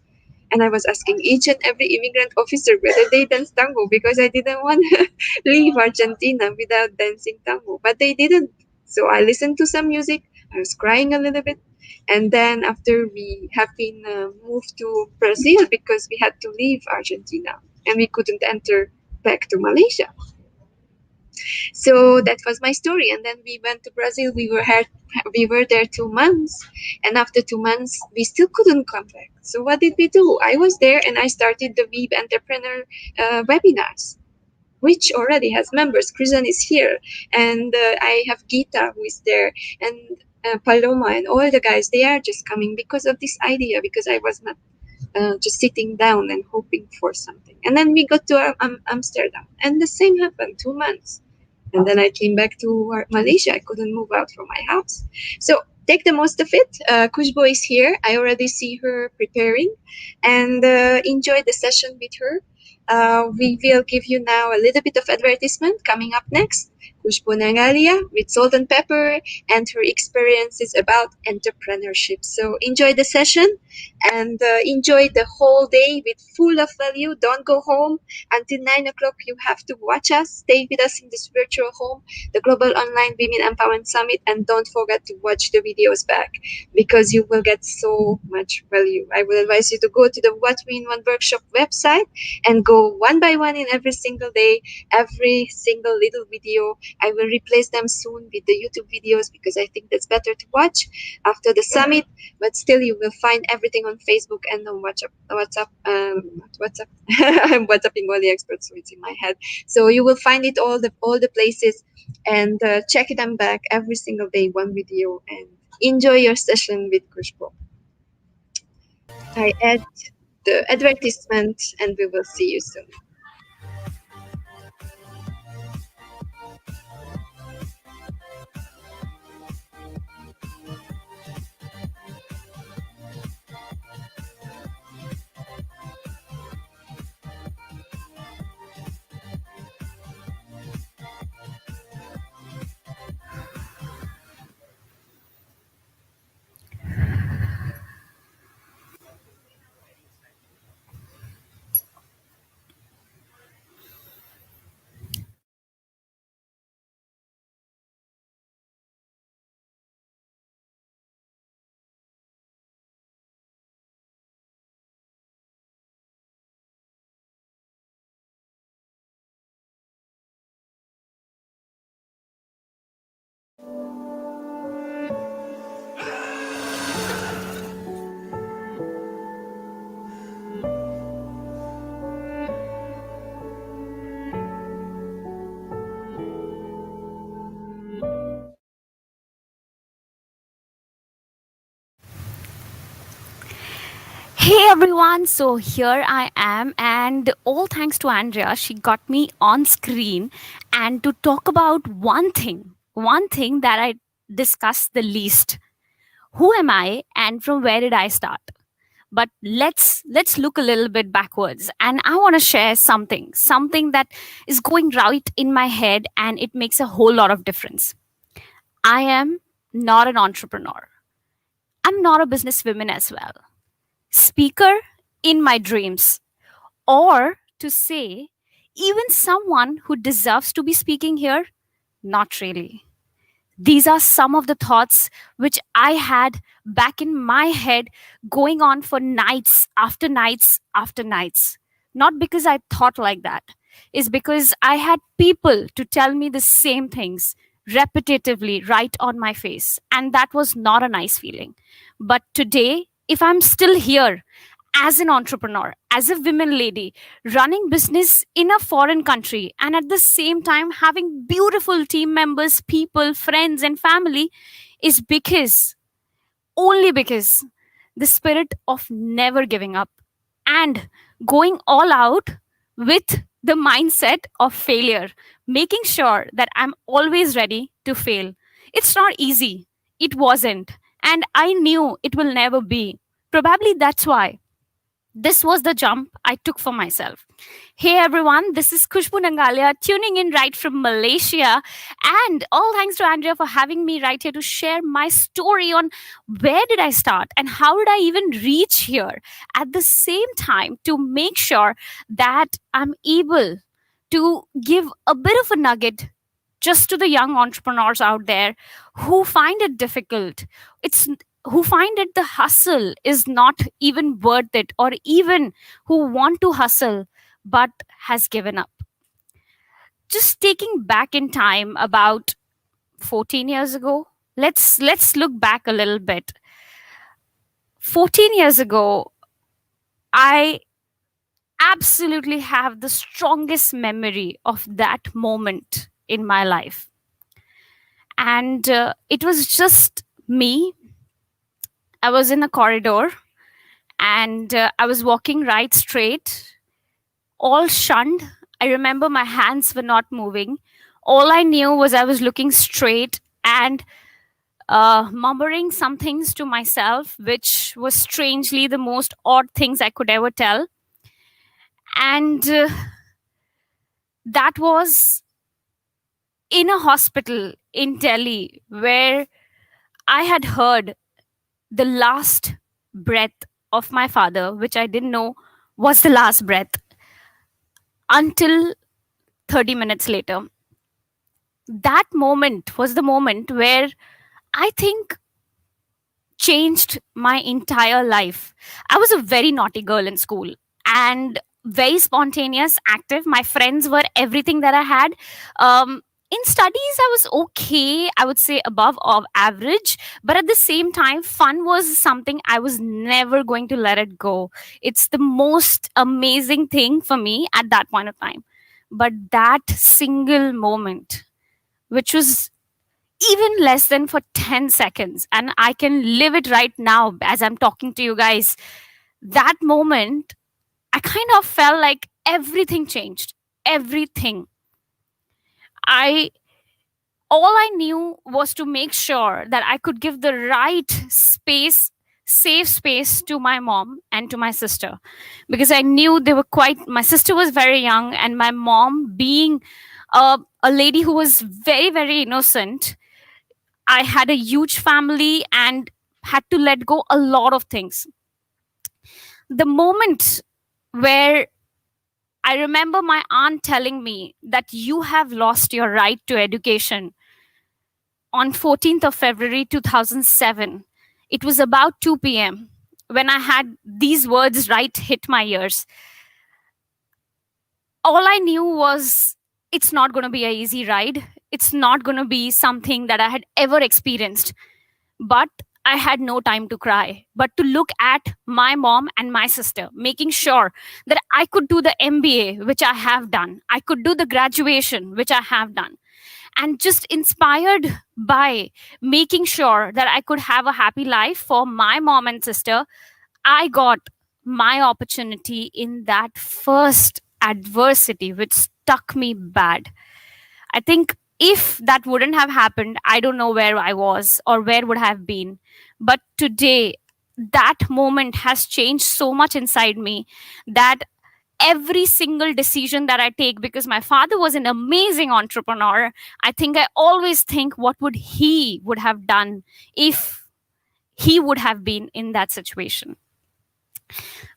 And I was asking each and every immigrant officer whether they dance tango because I didn't want to leave Argentina without dancing tango. But they didn't. So I listened to some music. I was crying a little bit. And then after we have been moved to Brazil because we had to leave Argentina and we couldn't enter back to Malaysia. So that was my story. And then we went to Brazil. We were there 2 months, and after 2 months, we still couldn't come back. So what did we do? I was there, and I started the Weeb Entrepreneur webinars, which already has members. Kristen is here, and I have Gita who is there, and Paloma and all the guys. They are just coming because of this idea. Because I was not just sitting down and hoping for something. And then we got to Amsterdam, and the same happened. 2 months. And then I came back to Malaysia. I couldn't move out from my house. So take the most of it. Khushboo is here. I already see her preparing, and enjoy the session with her. We will give you now a little bit of advertisement coming up next. Khushboo Nangalia with Salt and Pepper and her experiences about entrepreneurship. So enjoy the session and enjoy the whole day with full of value. Don't go home until 9 o'clock. You have to watch us. Stay with us in this virtual home, the Global Online Women Empowerment Summit, and don't forget to watch the videos back because you will get so much value. I will advise you to go to the What We in One Workshop website and go one by one in every single day, every single little video. I will replace them soon with the YouTube videos because I think that's better to watch after the summit. But still, you will find everything on Facebook and on WhatsApp. Not WhatsApp. I'm WhatsApping all the experts, so it's in my head. So you will find it all the places, and check them back every single day, one video, and enjoy your session with Khushboo. I add the advertisement, and we will see you soon. Hey everyone, so here I am, and all thanks to Andrea, she got me on screen and to talk about one thing that I discuss the least. Who am I and from where did I start? But let's look a little bit backwards, and I want to share something that is going right in my head and it makes a whole lot of difference. I am not an entrepreneur. I'm not a businesswoman as well. Speaker in my dreams, or to say, even someone who deserves to be speaking here, not really. These are some of the thoughts which I had back in my head, going on for nights after nights after nights. Not because I thought like that, is because I had people to tell me the same things repetitively right on my face. And that was not a nice feeling. But today, if I'm still here as an entrepreneur, as a women lady, running business in a foreign country, and at the same time having beautiful team members, people, friends, and family, is because, only because, the spirit of never giving up and going all out with the mindset of failure, making sure that I'm always ready to fail. It's not easy. It wasn't. And I knew it will never be. Probably that's why this was the jump I took for myself. Hey everyone, this is Khushboo Nangalia tuning in right from Malaysia. And all thanks to Andrea for having me right here to share my story on where did I start and how did I even reach here. At the same time, to make sure that I'm able to give a bit of a nugget just to the young entrepreneurs out there who find it difficult. It's who find it the hustle is not even worth it, or even who want to hustle but has given up. Just taking back in time about 14 years ago, let's look back a little bit. 14 years ago, I absolutely have the strongest memory of that moment in my life. And it was just me. I was in a corridor, and I was walking right straight, all shunned. I remember my hands were not moving. All I knew was I was looking straight and murmuring some things to myself, which was strangely the most odd things I could ever tell. And that was in a hospital in Delhi, where I had heard the last breath of my father, which I didn't know was the last breath until 30 minutes later. That moment was the moment where I think changed my entire life. I was a very naughty girl in school and very spontaneous, active. My friends were everything that I had. In studies, I was okay, I would say above of average, but at the same time, fun was something I was never going to let it go. It's the most amazing thing for me at that point of time. But that single moment, which was even less than for 10 seconds, and I can live it right now as I'm talking to you guys, that moment, I kind of felt like everything changed. Everything. I All I knew was to make sure that I could give the right space, safe space to my mom and to my sister, because I knew they were my sister was very young, and my mom, being a lady who was very, very innocent, I had a huge family and had to let go a lot of things. The moment where I remember my aunt telling me that you have lost your right to education on 14th of February 2007. It was about 2 p.m. when I had these words right hit my ears. All I knew was it's not going to be an easy ride. it's not going to be something that I had ever experienced. But I had no time to cry, but to look at my mom and my sister, making sure that I could do the MBA, which I have done. I could do the graduation, which I have done. And just inspired by making sure that I could have a happy life for my mom and sister, I got my opportunity in that first adversity, which stuck me bad. I think if that wouldn't have happened, I don't know where I was or where would I have been. But today, that moment has changed so much inside me that every single decision that I take, because my father was an amazing entrepreneur, I think I always think what would he would have done if he would have been in that situation.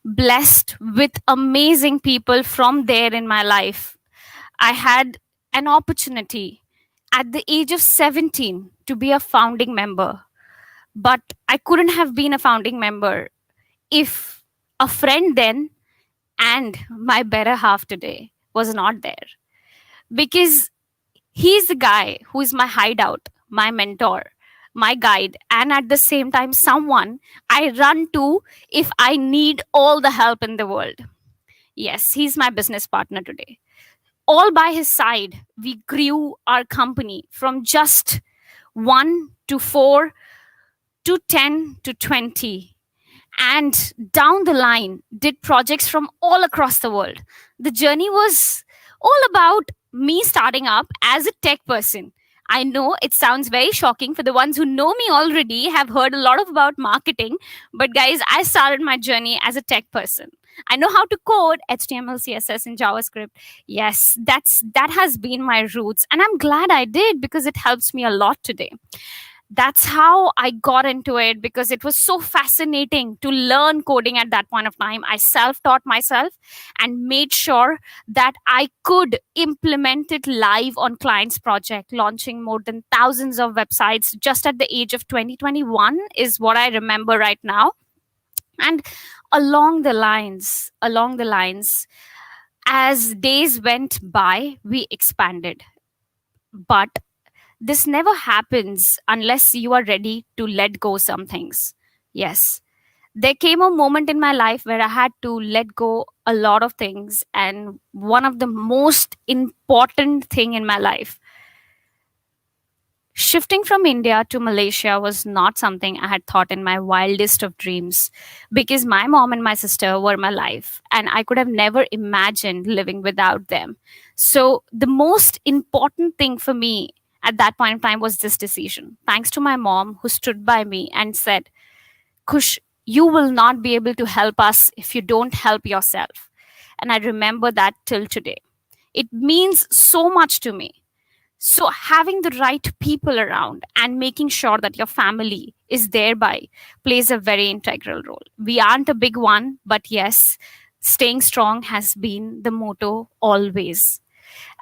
Blessed with amazing people from there in my life. I had an opportunity at the age of 17 to be a founding member, but I couldn't have been a founding member if a friend then and my better half today was not there. Because he's the guy who is my hideout, my mentor, my guide, and at the same time, someone I run to if I need all the help in the world. Yes, he's my business partner today. All by his side, we grew our company from just 1 to 4 to 10 to 20. And down the line, did projects from all across the world. The journey was all about me starting up as a tech person. I know it sounds very shocking for the ones who know me already, have heard a lot about marketing, but guys, I started my journey as a tech person. I know how to code HTML, CSS, and JavaScript. Yes, that has been my roots, and I'm glad I did because it helps me a lot today. That's how I got into it, because it was so fascinating to learn coding at that point of time. I self-taught myself and made sure that I could implement it live on clients' project, launching more than thousands of websites just at the age of 2021 is what I remember right now. And along the lines, as days went by, we expanded. But this never happens unless you are ready to let go some things. Yes, there came a moment in my life where I had to let go a lot of things, and one of the most important thing in my life, shifting from India to Malaysia, was not something I had thought in my wildest of dreams, because my mom and my sister were my life and I could have never imagined living without them. So the most important thing for me at that point in time was this decision. Thanks to my mom, who stood by me and said, Kush, you will not be able to help us if you don't help yourself. And I remember that till today. It means so much to me. So having the right people around and making sure that your family is thereby plays a very integral role. We aren't a big one, but yes, staying strong has been the motto always.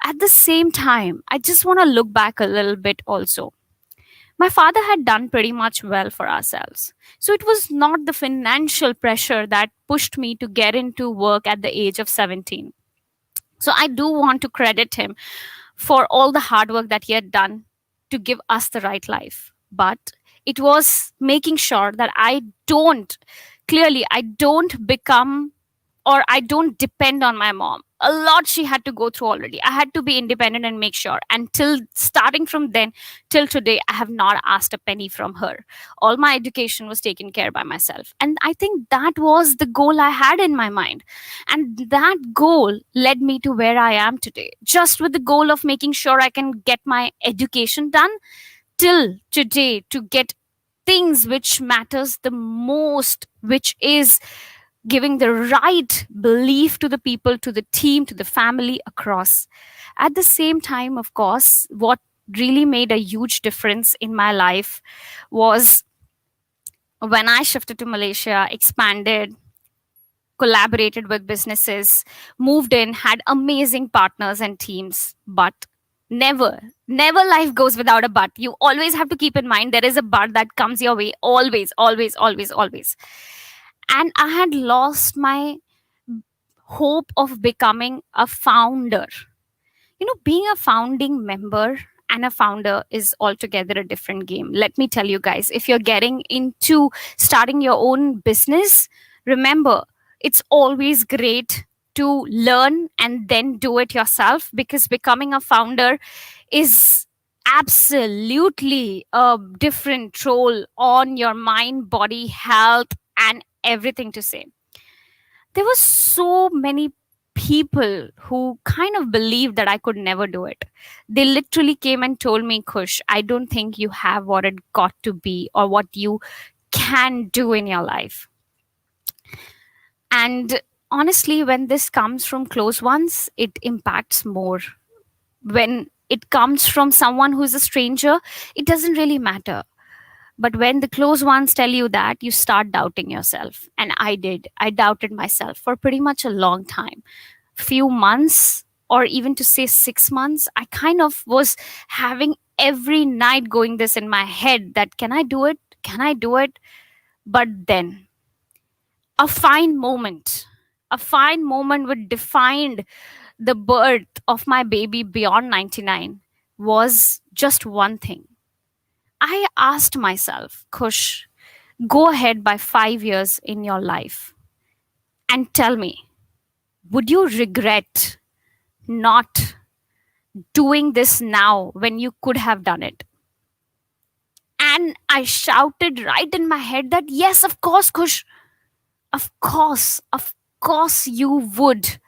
At the same time, I just want to look back a little bit also. My father had done pretty much well for ourselves. So it was not the financial pressure that pushed me to get into work at the age of 17. So I do want to credit him for all the hard work that he had done to give us the right life. But it was making sure that I don't become, or I don't depend on my mom. A lot she had to go through already. I had to be independent and make sure. Until starting from then till today, I have not asked a penny from her. All my education was taken care by myself. And I think that was the goal I had in my mind. And that goal led me to where I am today. Just with the goal of making sure I can get my education done till today, to get things which matters the most, which is giving the right belief to the people, to the team, to the family across. At the same time, of course, what really made a huge difference in my life was when I shifted to Malaysia, expanded, collaborated with businesses, moved in, had amazing partners and teams. But never life goes without a but. You always have to keep in mind there is a but that comes your way. Always, always, always, always. And I had lost my hope of becoming a founder. Being a founding member and a founder is altogether a different game. Let me tell you guys, if you're getting into starting your own business, remember, it's always great to learn and then do it yourself, because becoming a founder is absolutely a different role on your mind, body, health, and everything to say. There were so many people who kind of believed that I could never do it. They literally came and told me, Kush, I don't think you have what it got to be or what you can do in your life. And honestly, when this comes from close ones, it impacts more. When it comes from someone who's a stranger, it doesn't really matter. But when the close ones tell you that, you start doubting yourself. And I did. I doubted myself for pretty much a long time. Few months, or even to say 6 months, I kind of was having every night going this in my head that can I do it? Can I do it? But then a fine moment which defined the birth of my baby beyond 99 was just one thing. I asked myself, Kush, go ahead by 5 years in your life and tell me, would you regret not doing this now when you could have done it? And I shouted right in my head that yes, of course, Kush, of course you would.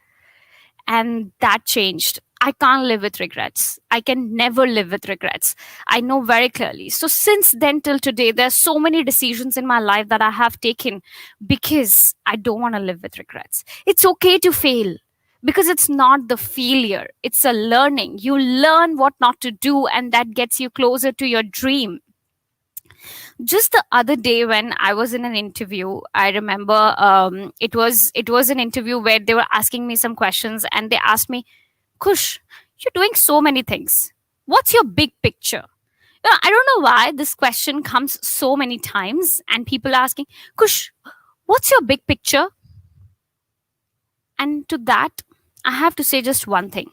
And that changed. I can't live with regrets. I can never live with regrets. I know very clearly. So since then till today, there's so many decisions in my life that I have taken because I don't want to live with regrets. It's okay to fail because it's not the failure. It's a learning. You learn what not to do, and that gets you closer to your dream. Just the other day when I was in an interview, I remember it was an interview where they were asking me some questions, and they asked me, Kush, you're doing so many things. What's your big picture? I don't know why this question comes so many times, and people are asking, Kush, what's your big picture? And to that, I have to say just one thing.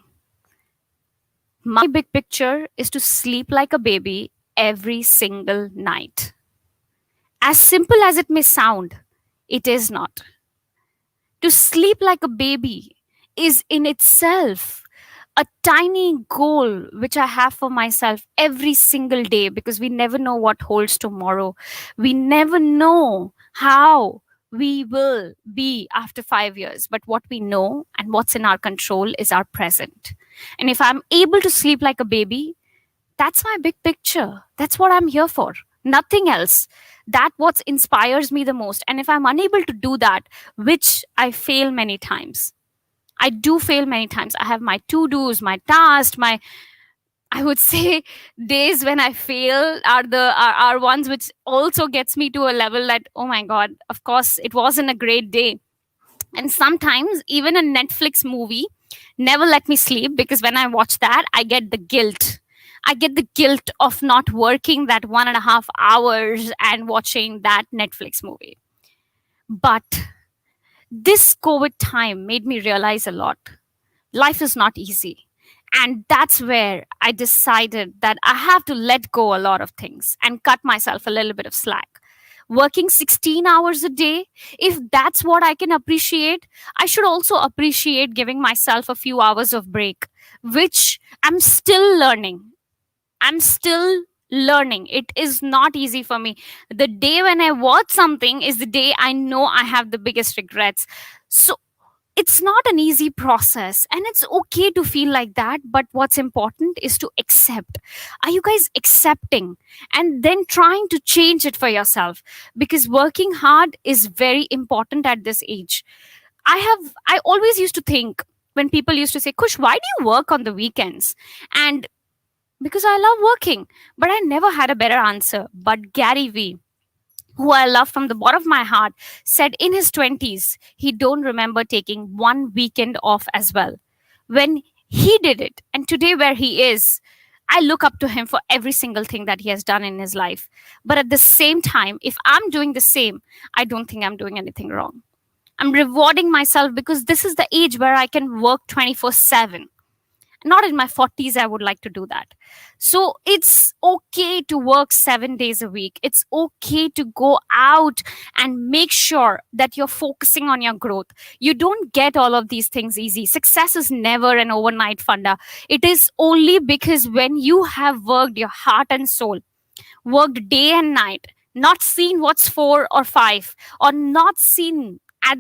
My big picture is to sleep like a baby every single night. As simple as it may sound, it is not. To sleep like a baby is in itself a tiny goal which I have for myself every single day, because we never know what holds tomorrow. We never know how we will be after 5 years. But what we know and what's in our control is our present. And if I'm able to sleep like a baby, that's my big picture. That's what I'm here for. Nothing else. That's what inspires me the most. And if I'm unable to do that, which I fail many times, I do fail many times. I have my to-dos, my tasks, I would say days when I fail are ones which also gets me to a level that, oh my God, of course, it wasn't a great day. And sometimes even a Netflix movie never let me sleep, because when I watch that, I get the guilt. I get the guilt of not working that 1.5 hours and watching that Netflix movie. But this COVID time made me realize a lot. Life is not easy. And that's where I decided that I have to let go a lot of things and cut myself a little bit of slack. Working 16 hours a day, if that's what I can appreciate, I should also appreciate giving myself a few hours of break, which I'm still learning. It is not easy for me. The day when I watch something is the day I know I have the biggest regrets. So it's not an easy process, and it's okay to feel like that. But what's important is to accept. Are you guys accepting and then trying to change it for yourself? Because working hard is very important at this age. I always used to think, when people used to say, Kush, why do you work on the weekends? And because I love working. But I never had a better answer. But Gary Vee, who I love from the bottom of my heart, said in his 20s, he don't remember taking one weekend off as well. When he did it, and today where he is, I look up to him for every single thing that he has done in his life. But at the same time, if I'm doing the same, I don't think I'm doing anything wrong. I'm rewarding myself because this is the age where I can work 24/7. Not in my 40s I would like to do that. So it's okay to work 7 days a week. It's okay to go out and make sure that you're focusing on your growth. You don't get all of these things easy. Success is never an overnight funda. It is only because when you have worked your heart and soul, worked day and night, not seen what's 4 or 5, or not seen at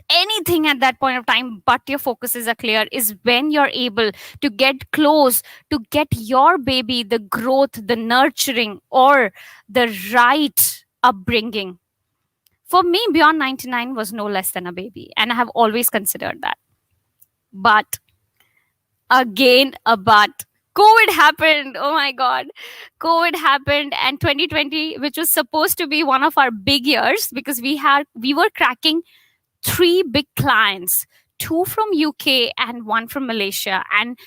anything at that point of time, but your focuses are clear, is when you're able to get close to get your baby the growth, the nurturing, or the right upbringing. For me, beyond 99 was no less than a baby, and I have always considered that. But again, a but. COVID happened. Oh my God. COVID happened, and 2020, which was supposed to be one of our big years because we were cracking 3 big clients, 2 from UK and 1 from Malaysia. And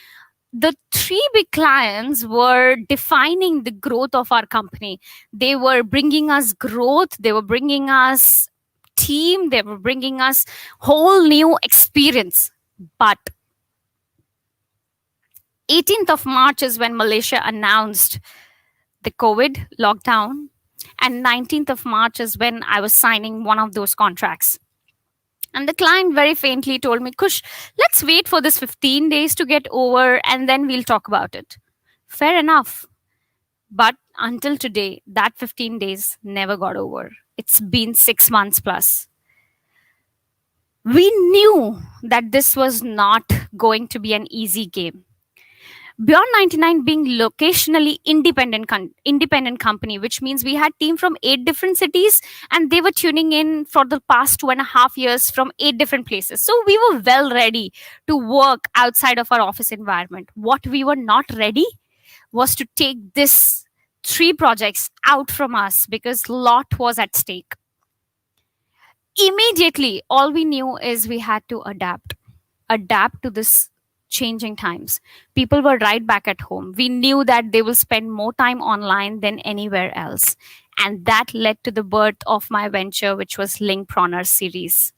the 3 big clients were defining the growth of our company. They were bringing us growth. They were bringing us team. They were bringing us whole new experience. But 18th of March is when Malaysia announced the COVID lockdown. And 19th of March is when I was signing one of those contracts. And the client very faintly told me, Kush, let's wait for this 15 days to get over and then we'll talk about it. Fair enough. But until today, that 15 days never got over. It's been 6 months plus. We knew that this was not going to be an easy game. Beyond 99 being locationally independent company, which means we had team from 8 different cities, and they were tuning in for the past 2.5 years from 8 different places. So we were well ready to work outside of our office environment. What we were not ready was to take this 3 projects out from us because lot was at stake. Immediately, all we knew is we had to adapt to this changing times. People were right back at home. We knew that they will spend more time online than anywhere else. And that led to the birth of my venture, which was Linkpreneur series.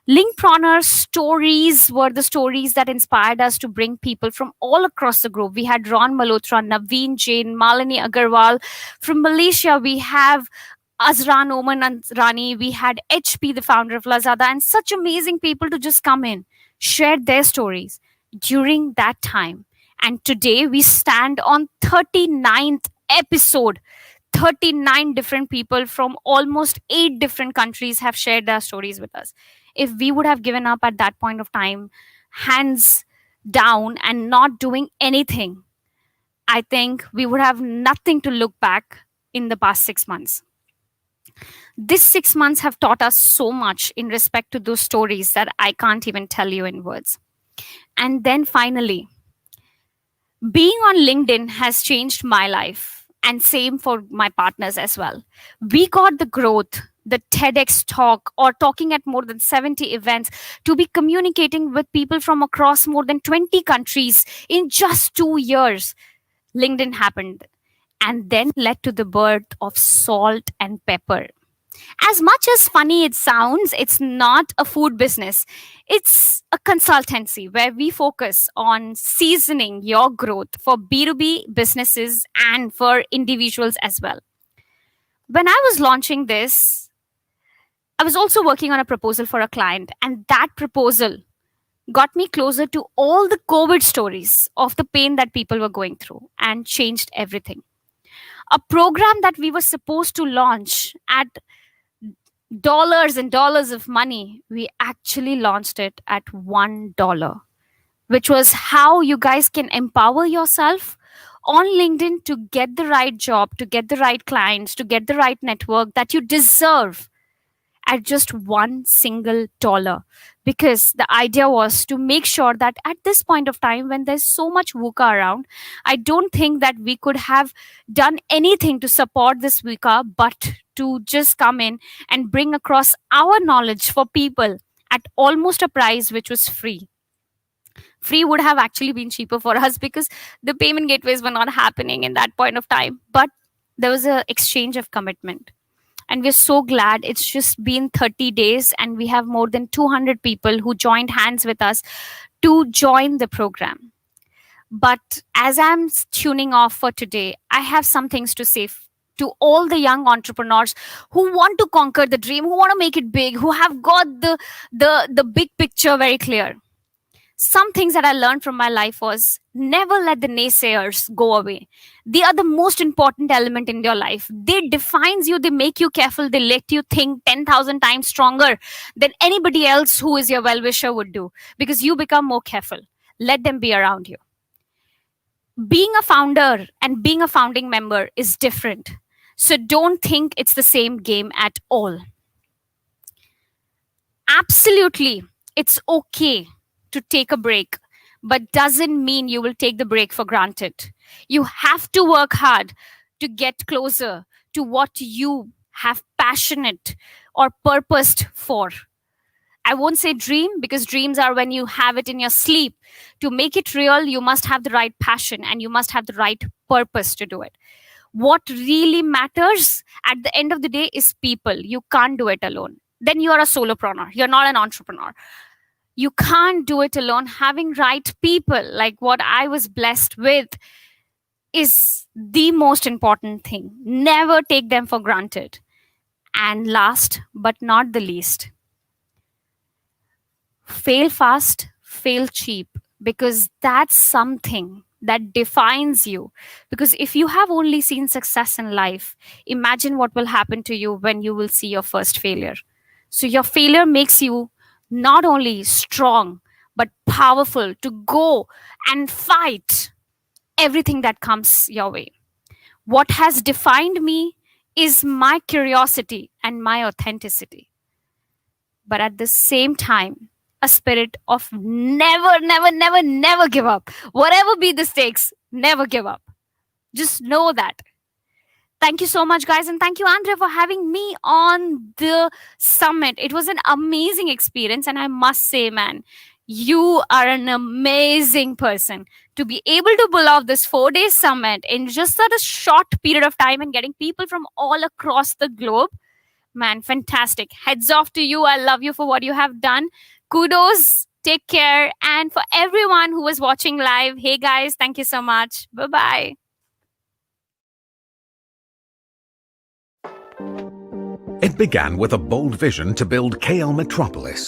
Linkpreneur stories were the stories that inspired us to bring people from all across the globe. We had Ron Malhotra, Naveen Jain, Malini Agarwal. From Malaysia, we have Azran Oman and Rani. We had HP, the founder of Lazada, and such amazing people to just come in, share their stories during that time. And today we stand on 39th episode. 39 different people from almost 8 different countries have shared their stories with us. If we would have given up at that point of time, hands down and not doing anything, I think we would have nothing to look back in the past 6 months. This 6 months have taught us so much in respect to those stories that I can't even tell you in words. And then finally, being on LinkedIn has changed my life, and same for my partners as well. We got the growth, the TEDx talk, or talking at more than 70 events, to be communicating with people from across more than 20 countries in just 2 years. LinkedIn happened and then led to the birth of Salt and Pepper. As much as funny it sounds, it's not a food business. It's a consultancy where we focus on seasoning your growth for B2B businesses and for individuals as well. When I was launching this, I was also working on a proposal for a client, and that proposal got me closer to all the COVID stories of the pain that people were going through and changed everything. A program that we were supposed to launch at dollars and dollars of money, we actually launched it at $1, which was how you guys can empower yourself on LinkedIn to get the right job, to get the right clients, to get the right network that you deserve at just $1 single. Because the idea was to make sure that at this point of time, when there's so much VUCA around, I don't think that we could have done anything to support this VUCA, but to just come in and bring across our knowledge for people at almost a price which was free. Free would have actually been cheaper for us because the payment gateways were not happening in that point of time. But there was an exchange of commitment. And we're so glad. It's just been 30 days and we have more than 200 people who joined hands with us to join the program. But as I'm tuning off for today, I have some things to say to all the young entrepreneurs who want to conquer the dream, who want to make it big, who have got the big picture very clear. Some things that I learned from my life was never let the naysayers go away. They are the most important element in your life. They defines you, they make you careful, they let you think 10,000 times stronger than anybody else who is your well-wisher would do, because you become more careful. Let them be around you. Being a founder and being a founding member is different. So don't think it's the same game at all. Absolutely, it's okay to take a break, but doesn't mean you will take the break for granted. You have to work hard to get closer to what you have passionate or purposed for. I won't say dream, because dreams are when you have it in your sleep. To make it real, you must have the right passion and you must have the right purpose to do it. What really matters at the end of the day is people. You can't do it alone. Then you are a solopreneur. You're not an entrepreneur. You can't do it alone. Having right people, like what I was blessed with, is the most important thing. Never take them for granted. And last but not the least, fail fast, fail cheap, because that's something that defines you. Because if you have only seen success in life, imagine what will happen to you when you will see your first failure. So your failure makes you not only strong, but powerful to go and fight everything that comes your way. What has defined me is my curiosity and my authenticity. But at the same time, a spirit of never give up. Whatever be the stakes, never give up. Just know that. Thank you so much, guys. And thank you, Andrea, for having me on the summit. It was an amazing experience. And I must say, man, you are an amazing person to be able to pull off this 4-day summit in just such a short period of time and getting people from all across the globe. Man, fantastic. Heads off to you. I love you for what you have done. Kudos. Take care. And for everyone who was watching live, hey guys, thank you so much. Bye-bye. It began with a bold vision to build KL Metropolis,